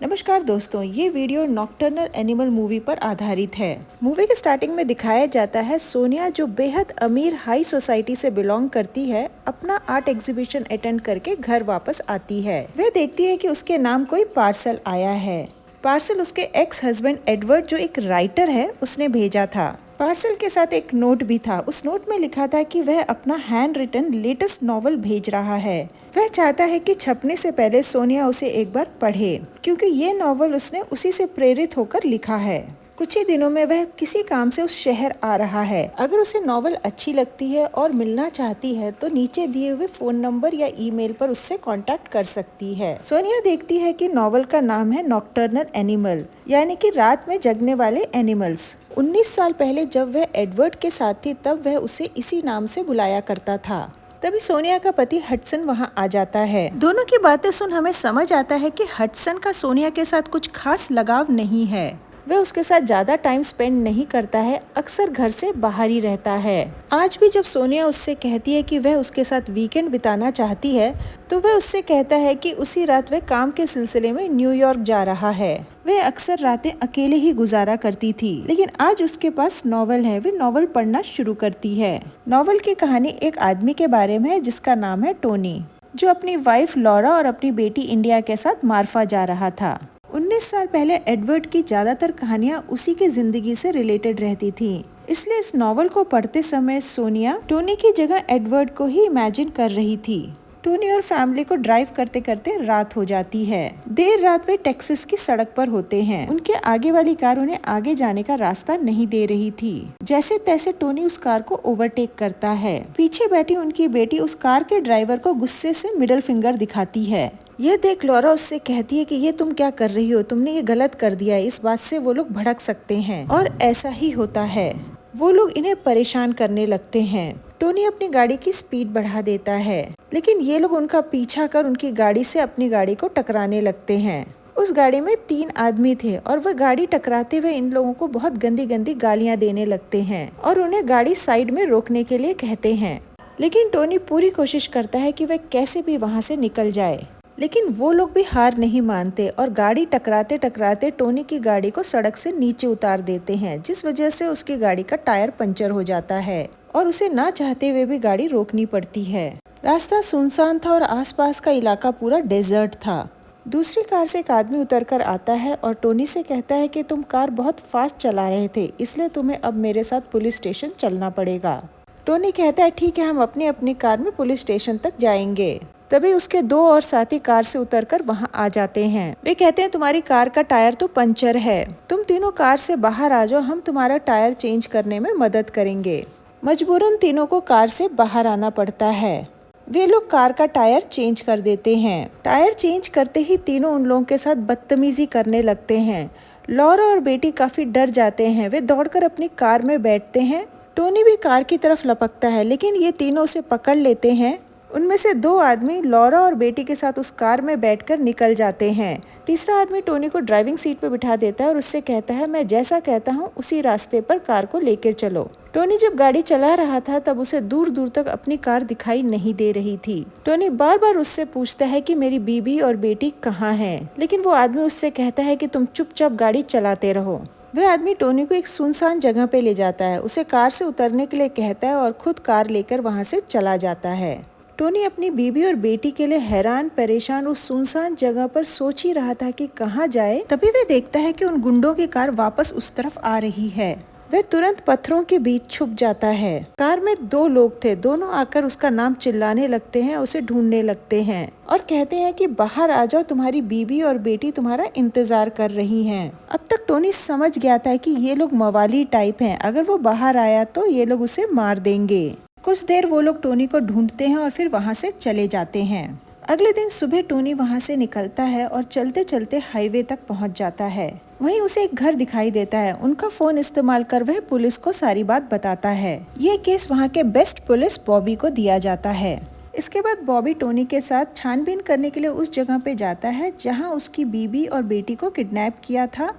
नमस्कार दोस्तों, ये वीडियो नॉकटर्नल एनिमल मूवी पर आधारित है। मूवी के स्टार्टिंग में दिखाया जाता है सोनिया, जो बेहद अमीर हाई सोसाइटी से बिलोंग करती है, अपना आर्ट एग्जीबिशन अटेंड करके घर वापस आती है। वह देखती है कि उसके नाम कोई पार्सल आया है। पार्सल उसके एक्स हस्बैंड एडवर्ड, जो एक राइटर है, उसने भेजा था। पार्सल के साथ एक नोट भी था। उस नोट में लिखा था कि वह अपना हैंड रिटन लेटेस्ट नॉवल भेज रहा है। वह चाहता है कि छपने से पहले सोनिया उसे एक बार पढ़े, क्योंकि ये नॉवल उसने उसी से प्रेरित होकर लिखा है। कुछ ही दिनों में वह किसी काम से उस शहर आ रहा है। अगर उसे नॉवल अच्छी लगती है और मिलना चाहती है तो नीचे दिए हुए फोन नंबर या ईमेल पर उससे कांटेक्ट कर सकती है। सोनिया देखती है कि नॉवल का नाम है नॉकटर्नल एनिमल, यानी कि रात में जगने वाले एनिमल्स। 19 साल पहले जब वह एडवर्ड के साथ थी, तब वह उसे इसी नाम से बुलाया करता था। तभी सोनिया का पति हडसन वहां आ जाता है। दोनों की बातें सुन हमें समझ आता है कि हडसन का सोनिया के साथ कुछ खास लगाव नहीं है। वह उसके साथ ज्यादा टाइम स्पेंड नहीं करता है, अक्सर घर से बाहर ही रहता है। आज भी जब सोनिया उससे कहती है कि वह उसके साथ वीकेंड बिताना चाहती है, तो वह उससे कहता है कि उसी रात वह काम के सिलसिले में न्यूयॉर्क जा रहा है। वह अक्सर रातें अकेले ही गुजारा करती थी, लेकिन आज उसके पास नॉवल है। वह नॉवल पढ़ना शुरू करती है। नॉवल की कहानी एक आदमी के बारे में है जिसका नाम है टोनी, जो अपनी वाइफ लॉरा और अपनी बेटी इंडिया के साथ मार्फा जा रहा था। 19 साल पहले एडवर्ड की ज्यादातर कहानियां उसी की जिंदगी से रिलेटेड रहती थीं। इसलिए इस नॉवल को पढ़ते समय सोनिया टोनी की जगह एडवर्ड को ही इमेजिन कर रही थी। टोनी और फैमिली को ड्राइव करते करते रात हो जाती है। देर रात वे टेक्सास की सड़क पर होते हैं। उनके आगे वाली कार उन्हें आगे जाने का रास्ता नहीं दे रही थी। जैसे तैसे टोनी उस कार को ओवरटेक करता है। पीछे बैठी उनकी बेटी उस कार के ड्राइवर को गुस्से से मिडिल फिंगर दिखाती है। यह देख लॉरा उससे कहती है कि ये तुम क्या कर रही हो, तुमने ये गलत कर दिया है। इस बात से वो लोग भड़क सकते हैं, और ऐसा ही होता है। वो लोग इन्हें परेशान करने लगते हैं। टोनी अपनी गाड़ी की स्पीड बढ़ा देता है, लेकिन ये लोग उनका पीछा कर उनकी गाड़ी से अपनी गाड़ी को टकराने लगते हैं। उस गाड़ी में 3 आदमी थे और वह गाड़ी टकराते हुए इन लोगों को बहुत गंदी गंदी गालियां देने लगते हैं और उन्हें गाड़ी साइड में रोकने के लिए कहते हैं। लेकिन टोनी पूरी कोशिश करता है कि वह कैसे भी वहाँ से निकल जाए, लेकिन वो लोग भी हार नहीं मानते और गाड़ी टकराते टकराते टोनी की गाड़ी को सड़क से नीचे उतार देते हैं, जिस वजह से उसकी गाड़ी का टायर पंचर हो जाता है और उसे ना चाहते हुए भी गाड़ी रोकनी पड़ती है। रास्ता सुनसान था और आसपास का इलाका पूरा डेजर्ट था। दूसरी कार से एक आदमी उतरकर आता है और टोनी से कहता है कि तुम कार बहुत फास्ट चला रहे थे, इसलिए तुम्हें अब मेरे साथ पुलिस स्टेशन चलना पड़ेगा। टोनी कहता है ठीक है, हम अपनी अपनी कार में पुलिस स्टेशन तक जाएंगे। तभी उसके 2 और साथी कार से उतरकर वहां आ जाते हैं। वे कहते हैं तुम्हारी कार का टायर तो पंचर है, तुम तीनों कार से बाहर आ जाओ, हम तुम्हारा टायर चेंज करने में मदद करेंगे। मजबूरन तीनों को कार से बाहर आना पड़ता है। वे लोग कार का टायर चेंज कर देते हैं। टायर चेंज करते ही तीनों उन लोगों के साथ बदतमीजी करने लगते हैं। लॉरा और बेटी काफी डर जाते हैं। वे दौड़कर अपनी कार में बैठते हैं। टोनी भी कार की तरफ लपकता है, लेकिन ये तीनों उसे पकड़ लेते हैं। उनमें से 2 आदमी लॉरा और बेटी के साथ उस कार में बैठकर निकल जाते हैं। तीसरा आदमी टोनी को ड्राइविंग सीट पर बिठा देता है और उससे कहता है मैं जैसा कहता हूँ उसी रास्ते पर कार को लेकर चलो। टोनी जब गाड़ी चला रहा था तब उसे दूर दूर तक अपनी कार दिखाई नहीं दे रही थी। टोनी बार बार उससे पूछता है कि मेरी बीबी और बेटी कहाँ हैं, लेकिन वो आदमी उससे कहता है कि तुम चुपचाप गाड़ी चलाते रहो। वह आदमी टोनी को एक सुनसान जगह पे ले जाता है, उसे कार से उतरने के लिए कहता है और खुद कार लेकर वहाँ से चला जाता है। टोनी अपनी बीबी और बेटी के लिए हैरान परेशान उस सुनसान जगह पर सोच ही रहा था कि कहाँ जाए। तभी वह देखता है कि उन गुंडों की कार वापस उस तरफ आ रही है। वह तुरंत पत्थरों के बीच छुप जाता है। कार में 2 लोग थे। दोनों आकर उसका नाम चिल्लाने लगते हैं, उसे ढूंढने लगते हैं और कहते हैं कि बाहर आ जाओ, तुम्हारी बीबी और बेटी तुम्हारा इंतजार कर रही हैं। अब तक टोनी समझ गया था कि ये लोग मवाली टाइप हैं, अगर वो बाहर आया तो ये लोग उसे मार देंगे। कुछ देर वो लोग टोनी को ढूंढते हैं और फिर वहाँ से चले जाते हैं। अगले दिन सुबह टोनी वहाँ से निकलता है और चलते चलते हाईवे तक पहुँच जाता है। वहीं उसे एक घर दिखाई देता है। उनका फोन इस्तेमाल कर वह पुलिस को सारी बात बताता है। ये केस वहाँ के बेस्ट पुलिस बॉबी को दिया जाता है। इसके बाद बॉबी टोनी के साथ छानबीन करने के लिए उस जगह पे जाता है जहाँ उसकी बीबी और बेटी को किडनैप किया था,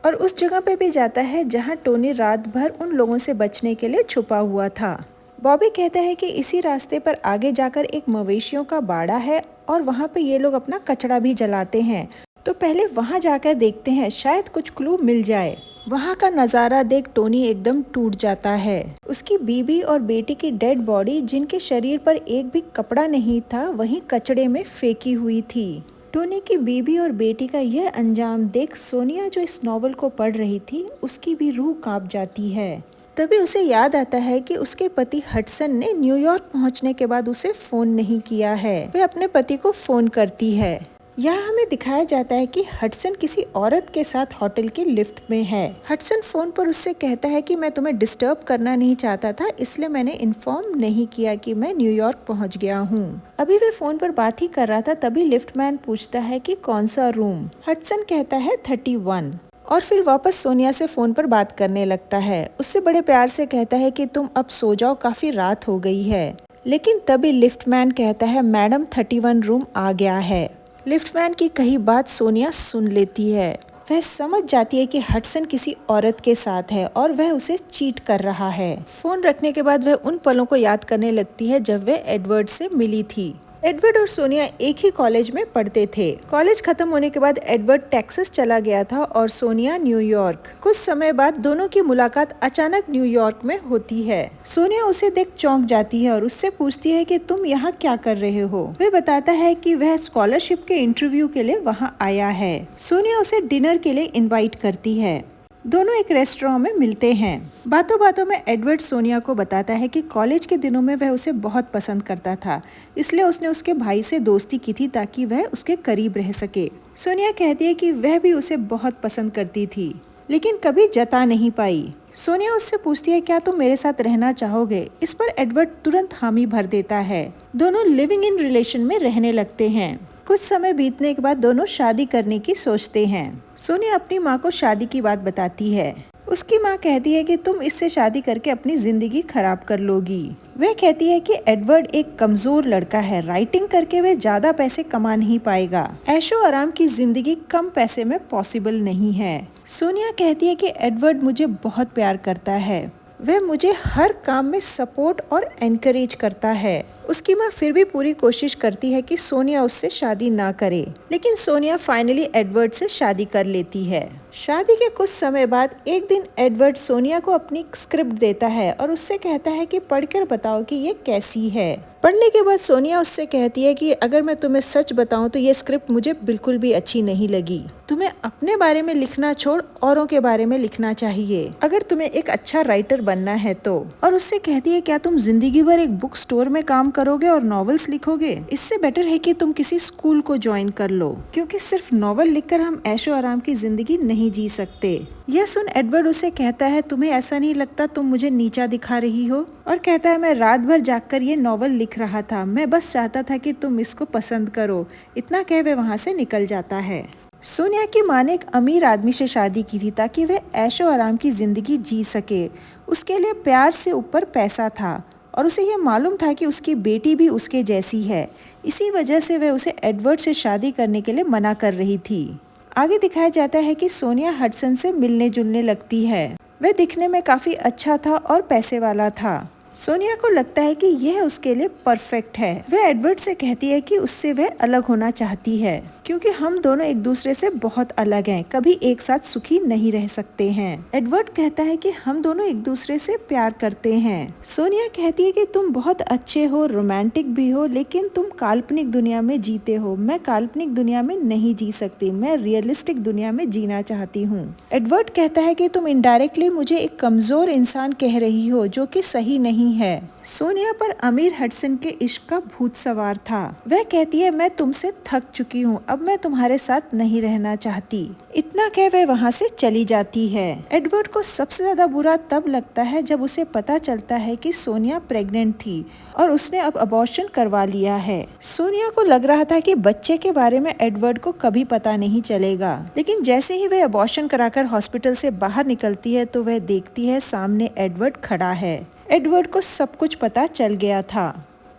और उस जगह पे भी जाता है जहाँ टोनी रात भर उन लोगों से बचने के लिए छुपा हुआ था। बॉबी कहता है कि इसी रास्ते पर आगे जाकर एक मवेशियों का बाड़ा है और वहाँ पे ये लोग अपना कचरा भी जलाते हैं। तो पहले वहाँ जाकर देखते हैं, शायद कुछ क्लू मिल जाए। वहाँ का नज़ारा देख टोनी एकदम टूट जाता है। उसकी बीबी और बेटी की डेड बॉडी, जिनके शरीर पर एक भी कपड़ा नहीं था, वहीं कचड़े में फेंकी हुई थी। टोनी की बीबी और बेटी का यह अंजाम देख सोनिया, जो इस नॉवल को पढ़ रही थी, उसकी भी रूह कांप जाती है। तभी उसे याद आता है कि उसके पति हडसन ने न्यूयॉर्क पहुंचने के बाद उसे फोन नहीं किया है। वे अपने पति को फोन करती है। यहाँ हमें दिखाया जाता है कि हडसन किसी औरत के साथ होटल के लिफ्ट में है। हडसन फोन पर उससे कहता है कि मैं तुम्हें डिस्टर्ब करना नहीं चाहता था, इसलिए मैंने इन्फॉर्म नहीं किया कि मैं न्यूयॉर्क पहुंच गया हूँ। अभी वे फोन पर बात ही कर रहा था, तभी लिफ्टमैन पूछता है कि कौन सा रूम। हडसन कहता है 31 और फिर वापस सोनिया से फोन पर बात करने लगता है। उससे बड़े प्यार से कहता है कि तुम अब सो जाओ, काफी रात हो गई है। लेकिन तभी लिफ्टमैन कहता है मैडम 31 रूम आ गया है। लिफ्टमैन की कही बात सोनिया सुन लेती है। वह समझ जाती है कि हडसन किसी औरत के साथ है और वह उसे चीट कर रहा है। फोन रखने के बाद वह उन पलों को याद करने लगती है जब वह एडवर्ड से मिली थी। एडवर्ड और सोनिया एक ही कॉलेज में पढ़ते थे। कॉलेज खत्म होने के बाद एडवर्ड टेक्सास चला गया था और सोनिया न्यूयॉर्क। कुछ समय बाद दोनों की मुलाकात अचानक न्यूयॉर्क में होती है। सोनिया उसे देख चौंक जाती है और उससे पूछती है कि तुम यहाँ क्या कर रहे हो। वह बताता है कि वह स्कॉलरशिप के इंटरव्यू के लिए वहाँ आया है। सोनिया उसे डिनर के लिए इन्वाइट करती है। दोनों एक रेस्टोरेंट में मिलते हैं। बातों बातों में एडवर्ड सोनिया को बताता है कि कॉलेज के दिनों में वह उसे बहुत पसंद करता था, इसलिए उसने उसके भाई से दोस्ती की थी ताकि वह उसके करीब रह सके। सोनिया कहती है कि वह भी उसे बहुत पसंद करती थी, लेकिन कभी जता नहीं पाई। सोनिया उससे पूछती है क्या तुम मेरे साथ रहना चाहोगे। इस पर एडवर्ड तुरंत हामी भर देता है। दोनों लिविंग इन रिलेशन में रहने लगते हैं। कुछ समय बीतने के बाद दोनों शादी करने की सोचते हैं। सोनिया अपनी माँ को शादी की बात बताती है। उसकी माँ कहती है कि तुम इससे शादी करके अपनी जिंदगी खराब कर लोगी। वह कहती है कि एडवर्ड एक कमजोर लड़का है, राइटिंग करके वह ज्यादा पैसे कमा नहीं पाएगा। ऐशो आराम की जिंदगी कम पैसे में पॉसिबल नहीं है। सोनिया कहती है कि एडवर्ड मुझे बहुत प्यार करता है, वह मुझे हर काम में सपोर्ट और एनकरेज करता है। उसकी माँ फिर भी पूरी कोशिश करती है कि सोनिया उससे शादी ना करे, लेकिन सोनिया फाइनली एडवर्ड से शादी कर लेती है। शादी के कुछ समय बाद एक दिन एडवर्ड सोनिया को अपनी स्क्रिप्ट देता है और उससे कहता है कि पढ़कर बताओ कि ये कैसी है। पढ़ने के बाद सोनिया उससे कहती है कि अगर मैं तुम्हें सच बताऊं तो ये स्क्रिप्ट मुझे बिल्कुल भी अच्छी नहीं लगी। तुम्हें अपने बारे में लिखना छोड़ औरों के बारे में लिखना चाहिए, अगर तुम्हें एक अच्छा राइटर बनना है तो। और उससे कहती है क्या तुम जिंदगी भर एक बुक स्टोर में काम करोगे और नॉवेल्स लिखोगे? इससे बेटर है कि तुम किसी स्कूल को ज्वाइन कर लो, क्योंकि सिर्फ नॉवल लिखकर हम ऐशो आराम की जिंदगी नहीं जी सकते। यह सुन एडवर्ड उसे कहता है तुम्हें ऐसा नहीं लगता तुम मुझे नीचा दिखा रही हो? और कहता है मैं रात भर जागकर ये नॉवल लिख रहा था, मैं बस चाहता था कि तुम इसको पसंद करो। इतना कह वह वहाँ से निकल जाता है। सोनिया की माँ ने एक अमीर आदमी से शादी की थी ताकि वह ऐशो आराम की जिंदगी जी सके। उसके लिए प्यार से ऊपर पैसा था और उसे यह मालूम था कि उसकी बेटी भी उसके जैसी है। इसी वजह से वह उसे एडवर्ड से शादी करने के लिए मना कर रही थी। आगे दिखाया जाता है कि सोनिया हडसन से मिलने जुलने लगती है। वह दिखने में काफी अच्छा था और पैसे वाला था। सोनिया को लगता है कि यह उसके लिए परफेक्ट है। वह एडवर्ड से कहती है कि उससे वह अलग होना चाहती है, क्योंकि हम दोनों एक दूसरे से बहुत अलग हैं, कभी एक साथ सुखी नहीं रह सकते हैं। एडवर्ड कहता है कि हम दोनों एक दूसरे से प्यार करते हैं। सोनिया कहती है कि तुम बहुत अच्छे हो, रोमांटिक भी हो, लेकिन तुम काल्पनिक दुनिया में जीते हो। मैं काल्पनिक दुनिया में नहीं जी सकती, मैं रियलिस्टिक दुनिया में जीना चाहती हूँ। एडवर्ड कहता है कि तुम इनडायरेक्टली मुझे एक कमजोर इंसान कह रही हो, जो कि सही नहीं है। सोनिया पर अमीर हडसन के इश्क का भूत सवार था। वह कहती है मैं तुमसे थक चुकी हूँ, अब मैं तुम्हारे साथ नहीं रहना चाहती। इतना कह वह वहाँ से चली जाती है। एडवर्ड को सबसे ज्यादा बुरा तब लगता है जब उसे पता चलता है कि सोनिया प्रेग्नेंट थी और उसने अब अबॉर्शन करवा लिया है। सोनिया को लग रहा था कि बच्चे के बारे में एडवर्ड को कभी पता नहीं चलेगा, लेकिन जैसे ही वह अबॉर्शन कराकर हॉस्पिटल से बाहर निकलती है तो वह देखती है सामने एडवर्ड खड़ा है। एडवर्ड को सब कुछ पता चल गया था।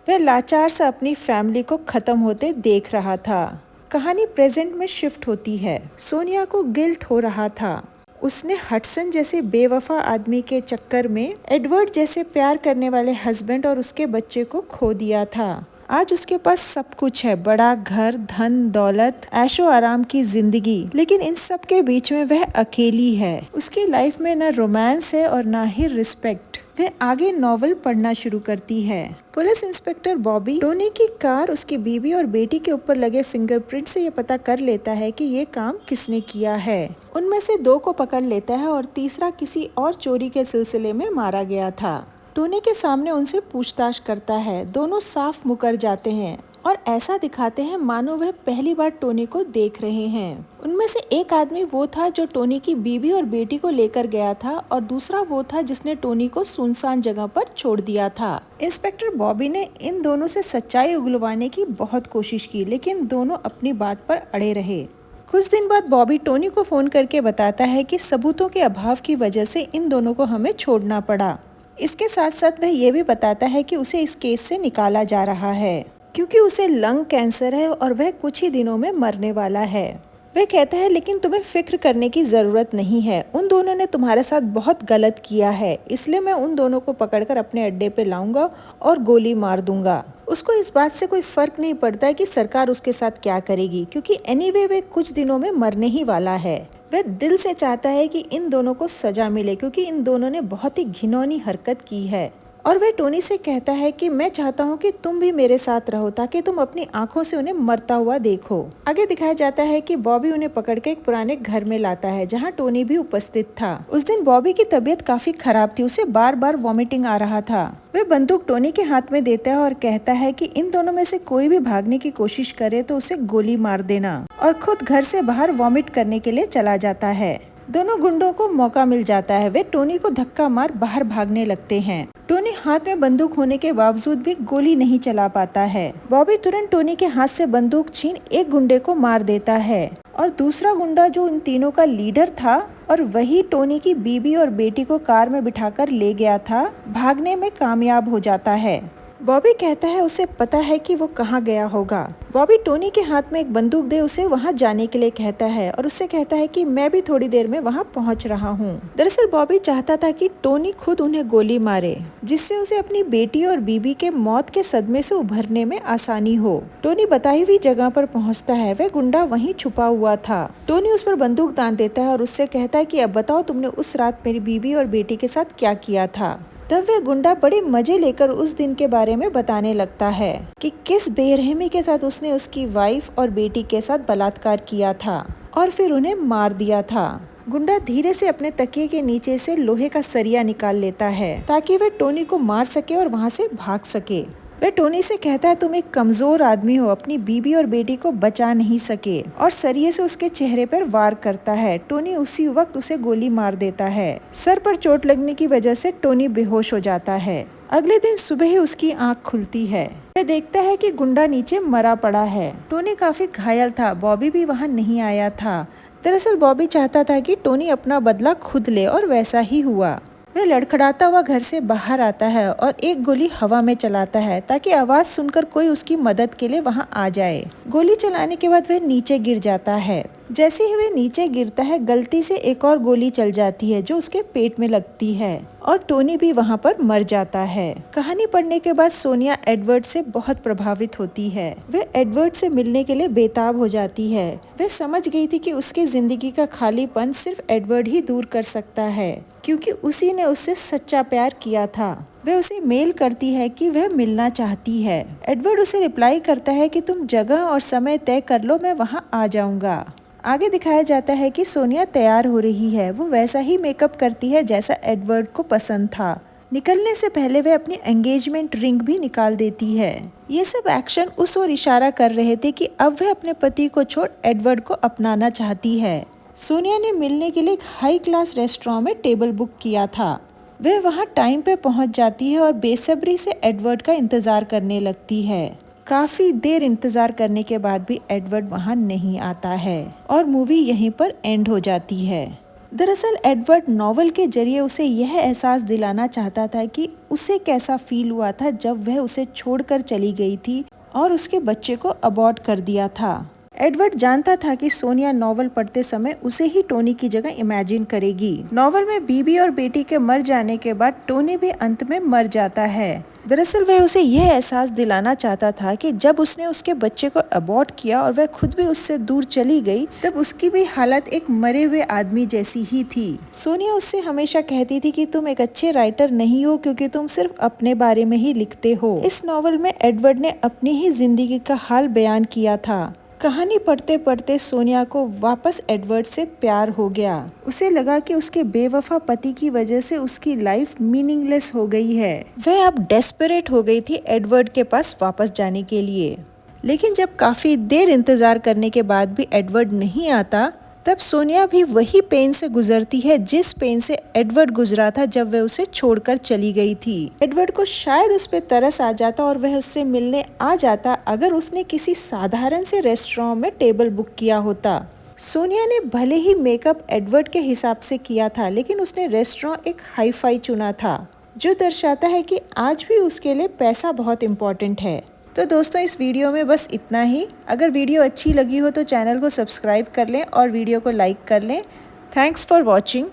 वह लाचार से अपनी फैमिली को खत्म होते देख रहा था। कहानी प्रेजेंट में शिफ्ट होती है। सोनिया को गिल्ट हो रहा था। उसने हडसन जैसे बेवफा आदमी के चक्कर में एडवर्ड जैसे प्यार करने वाले हस्बैंड और उसके बच्चे को खो दिया था। आज उसके पास सब कुछ है, बड़ा घर, धन दौलत, ऐशो आराम की जिंदगी, लेकिन इन सब के बीच में वह अकेली है। उसकी लाइफ में न रोमांस है और न ही रिस्पेक्ट। वह आगे नॉवल पढ़ना शुरू करती है। पुलिस इंस्पेक्टर बॉबी टोनी की कार, उसकी बीवी और बेटी के ऊपर लगे फिंगरप्रिंट से ये पता कर लेता है कि ये काम किसने किया है। उनमें से 2 को पकड़ लेता है और तीसरा किसी और चोरी के सिलसिले में मारा गया था। टोनी के सामने उनसे पूछताछ करता है। दोनों साफ मुकर जाते हैं और ऐसा दिखाते हैं मानो वह पहली बार टोनी को देख रहे हैं। उनमें से एक आदमी वो था जो टोनी की बीवी और बेटी को लेकर गया था और दूसरा वो था जिसने टोनी को सुनसान जगह पर छोड़ दिया था। इंस्पेक्टर बॉबी ने इन दोनों से सच्चाई उगलवाने की बहुत कोशिश की, लेकिन दोनों अपनी बात पर अड़े रहे। कुछ दिन बाद बॉबी टोनी को फोन करके बताता है कि सबूतों के अभाव की वजह से इन दोनों को हमें छोड़ना पड़ा। इसके साथ साथ वह ये भी बताता है कि उसे इस केस से निकाला जा रहा है क्योंकि उसे लंग कैंसर है और वह कुछ ही दिनों में मरने वाला है। वह कहता है लेकिन तुम्हें फिक्र करने की जरूरत नहीं है, उन दोनों ने तुम्हारे साथ बहुत गलत किया है, इसलिए मैं उन दोनों को पकड़कर अपने अड्डे पे लाऊंगा और गोली मार दूंगा। उसको इस बात से कोई फर्क नहीं पड़ता है कि सरकार उसके साथ क्या करेगी, क्योंकि एनीवे वे कुछ दिनों में मरने ही वाला है। वह दिल से चाहता है कि इन दोनों को सजा मिले क्योंकि इन दोनों ने बहुत ही घिनौनी हरकत की है। और वह टोनी से कहता है कि मैं चाहता हूँ कि तुम भी मेरे साथ रहो ताकि तुम अपनी आंखों से उन्हें मरता हुआ देखो। आगे दिखाया जाता है कि बॉबी उन्हें पकड़ के एक पुराने घर में लाता है जहाँ टोनी भी उपस्थित था। उस दिन बॉबी की तबीयत काफी खराब थी, उसे बार बार वॉमिटिंग आ रहा था। वह बंदूक टोनी के हाथ में देता है और कहता है कि इन दोनों में से कोई भी भागने की कोशिश करे तो उसे गोली मार देना, और खुद घर से बाहर वॉमिट करने के लिए चला जाता है। दोनों गुंडों को मौका मिल जाता है, वे टोनी को धक्का मार बाहर भागने लगते हैं। टोनी हाथ में बंदूक होने के बावजूद भी गोली नहीं चला पाता है। बॉबी तुरंत टोनी के हाथ से बंदूक छीन एक गुंडे को मार देता है और दूसरा गुंडा जो उन तीनों का लीडर था और वही टोनी की बीबी और बेटी को कार में बिठाकर ले गया था, भागने में कामयाब हो जाता है। बॉबी कहता है उसे पता है कि वो कहाँ गया होगा। बॉबी टोनी के हाथ में एक बंदूक दे उसे वहाँ जाने के लिए कहता है और उससे कहता है कि मैं भी थोड़ी देर में वहाँ पहुँच रहा हूँ। दरअसल बॉबी चाहता था कि टोनी खुद उन्हें गोली मारे, जिससे उसे अपनी बेटी और बीबी के मौत के सदमे से उभरने में आसानी हो। टोनी बताई हुई जगह पर पहुँचता है, वह गुंडा वहीं छुपा हुआ था। टोनी उस पर बंदूक तान देता है और उससे कहता है कि अब बताओ तुमने उस रात मेरी बीबी और बेटी के साथ क्या किया था। तब वह गुंडा बड़े मजे लेकर उस दिन के बारे में बताने लगता है कि किस बेरहमी के साथ उसने उसकी वाइफ और बेटी के साथ बलात्कार किया था और फिर उन्हें मार दिया था। गुंडा धीरे से अपने तकिए के नीचे से लोहे का सरिया निकाल लेता है ताकि वह टोनी को मार सके और वहाँ से भाग सके। वह टोनी से कहता है तुम एक कमजोर आदमी हो, अपनी बीबी और बेटी को बचा नहीं सके, और सरिये से उसके चेहरे पर वार करता है। टोनी उसी वक्त उसे गोली मार देता है। सर पर चोट लगने की वजह से टोनी बेहोश हो जाता है। अगले दिन सुबह ही उसकी आंख खुलती है। वह देखता है कि गुंडा नीचे मरा पड़ा है। टोनी काफी घायल था, बॉबी भी वहाँ नहीं आया था। दरअसल बॉबी चाहता था कि टोनी अपना बदला खुद ले और वैसा ही हुआ। वह लड़खड़ाता हुआ घर से बाहर आता है और एक गोली हवा में चलाता है ताकि आवाज सुनकर कोई उसकी मदद के लिए वहां आ जाए। गोली चलाने के बाद वह नीचे गिर जाता है। जैसे ही वह नीचे गिरता है, गलती से एक और गोली चल जाती है जो उसके पेट में लगती है और टोनी भी वहां पर मर जाता है। कहानी पढ़ने के बाद सोनिया एडवर्ड से बहुत प्रभावित होती है। वह एडवर्ड से मिलने के लिए बेताब हो जाती है। वह समझ गई थी कि उसकी जिंदगी का खालीपन सिर्फ एडवर्ड ही दूर कर सकता है, क्योंकि उसी ने उससे सच्चा प्यार किया था। वह उसे मेल करती है कि वह मिलना चाहती है। एडवर्ड उसे रिप्लाई करता है कि तुम जगह और समय तय कर लो, मैं वहां आ जाऊंगा। आगे दिखाया जाता है कि सोनिया तैयार हो रही है। वो वैसा ही मेकअप करती है जैसा एडवर्ड को पसंद था। निकलने से पहले वह अपनी एंगेजमेंट रिंग भी निकाल देती है। ये सब एक्शन उस ओर इशारा कर रहे थे कि अब वह अपने पति को छोड़ एडवर्ड को अपनाना चाहती है। सोनिया ने मिलने के लिए एक हाई क्लास रेस्टोरेंट में टेबल बुक किया था। वह वहां टाइम पे पहुंच जाती है और बेसब्री से एडवर्ड का इंतजार करने लगती है। काफी देर इंतजार करने के बाद भी एडवर्ड वहां नहीं आता है और मूवी यहीं पर एंड हो जाती है। दरअसल एडवर्ड नॉवल के जरिए उसे यह एहसास दिलाना चाहता था कि उसे कैसा फील हुआ था जब वह उसे छोड़कर चली गई थी और उसके बच्चे को अबॉर्ट कर दिया था। एडवर्ड जानता था कि सोनिया नॉवल पढ़ते समय उसे ही टोनी की जगह इमेजिन करेगी। नॉवल में बीबी और बेटी के मर जाने के बाद टोनी भी अंत में मर जाता है। दरअसल वह उसे यह एहसास दिलाना चाहता था कि जब उसने उसके बच्चे को अबॉर्ट किया और वह खुद भी उससे दूर चली गई, तब उसकी भी हालत एक मरे हुए आदमी जैसी ही थी। सोनिया उससे हमेशा कहती थी कि तुम एक अच्छे राइटर नहीं हो क्योंकि तुम सिर्फ अपने बारे में ही लिखते हो। इस नॉवल में एडवर्ड ने अपनी ही जिंदगी का हाल बयान किया था। कहानी पढ़ते पढ़ते सोनिया को वापस एडवर्ड से प्यार हो गया। उसे लगा कि उसके बेवफा पति की वजह से उसकी लाइफ मीनिंगलेस हो गई है। वह अब डेस्परेट हो गई थी एडवर्ड के पास वापस जाने के लिए। लेकिन जब काफी देर इंतजार करने के बाद भी एडवर्ड नहीं आता, तब सोनिया भी वही पेन से गुजरती है जिस पेन से एडवर्ड गुजरा था जब वह उसे छोड़कर चली गई थी। एडवर्ड को शायद उस पे तरस आ जाता और वह उससे मिलने आ जाता अगर उसने किसी साधारण से रेस्टोरेंट में टेबल बुक किया होता। सोनिया ने भले ही मेकअप एडवर्ड के हिसाब से किया था, लेकिन उसने रेस्टोरेंट एक हाई फाई चुना था, जो दर्शाता है कि आज भी उसके लिए पैसा बहुत इम्पोर्टेंट है। तो दोस्तों, इस वीडियो में बस इतना ही। अगर वीडियो अच्छी लगी हो तो चैनल को सब्सक्राइब कर लें और वीडियो को लाइक कर लें। Thanks for watching.